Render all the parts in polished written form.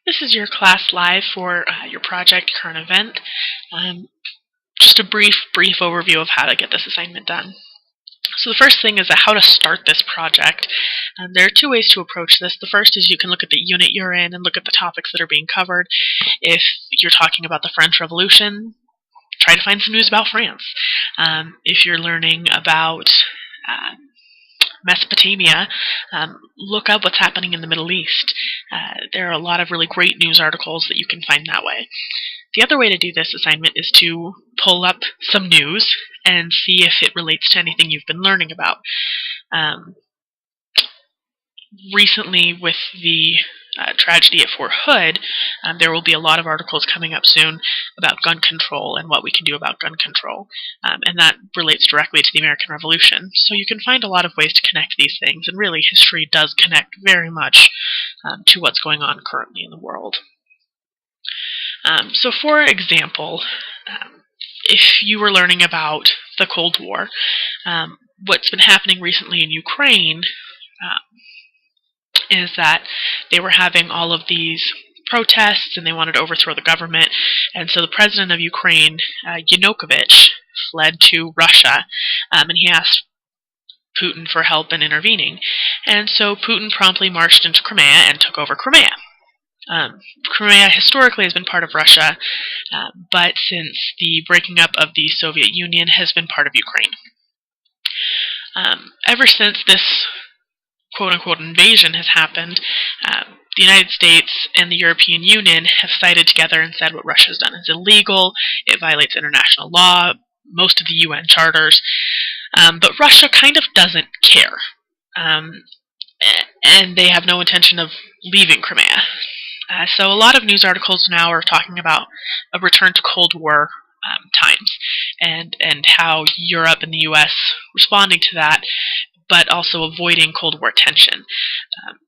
This is your class live for your project current event. Just a brief overview of how to get this assignment done. So the first thing is how to start this project. There are two ways to approach this. The first is you can look at the unit you're in and look at the topics that are being covered. If you're talking about the French Revolution, try to find some news about France. If you're learning about Mesopotamia, look up what's happening in the Middle East. There are a lot of really great news articles that you can find that way. The other way to do this assignment is to pull up some news and see if it relates to anything you've been learning about. Recently, with the tragedy at Fort Hood, there will be a lot of articles coming up soon about gun control and what we can do about gun control. And that relates directly to the American Revolution. So you can find a lot of ways to connect these things, and really history does connect very much to what's going on currently in the world. So for example, if you were learning about the Cold War, what's been happening recently in Ukraine is that they were having all of these protests and they wanted to overthrow the government, and so the president of Ukraine, Yanukovych, fled to Russia, and he asked Putin for help in intervening, and so Putin promptly marched into Crimea and took over Crimea. Crimea historically has been part of Russia, but since the breaking up of the Soviet Union has been part of Ukraine. Ever since this quote-unquote invasion has happened, the United States and the European Union have sided together and said what Russia's done is illegal, it violates international law, most of the UN charters, but Russia kind of doesn't care, and they have no intention of leaving Crimea. So a lot of news articles now are talking about a return to Cold War times, and how Europe and the US responding to that, but also avoiding Cold War tension.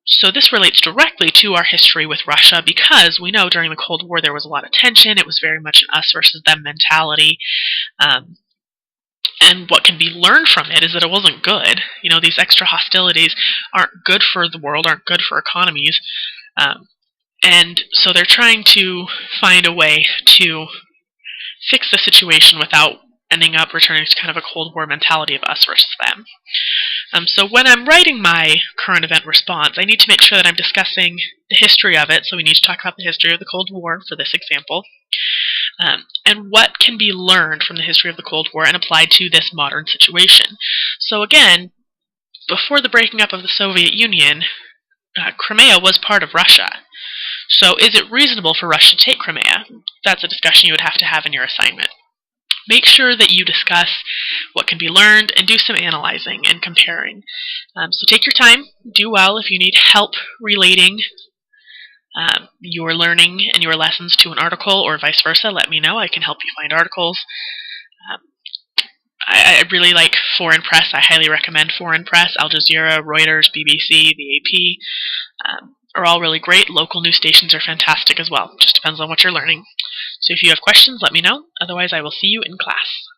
So this relates directly to our history with Russia, because we know during the Cold War there was a lot of tension. It was very much an us versus them mentality. And what can be learned from it is that it wasn't good. You know, these extra hostilities aren't good for the world, aren't good for economies. And so they're trying to find a way to fix the situation without ending up returning to kind of a Cold War mentality of us versus them. So when I'm writing my current event response, I need to make sure that I'm discussing the history of it. So we need to talk about the history of the Cold War for this example, and what can be learned from the history of the Cold War and applied to this modern situation. So again, before the breaking up of the Soviet Union, Crimea was part of Russia. So is it reasonable for Russia to take Crimea? That's a discussion you would have to have in your assignment. Make sure that you discuss what can be learned and do some analyzing and comparing. So take your time, do well. If you need help relating your learning and your lessons to an article or vice versa, let me know. I can help you find articles. I really like foreign press. I highly recommend foreign press. Al Jazeera, Reuters, BBC, the AP are all really great. Local news stations are fantastic as well. Just depends on what you're learning. So if you have questions, let me know. Otherwise, I will see you in class.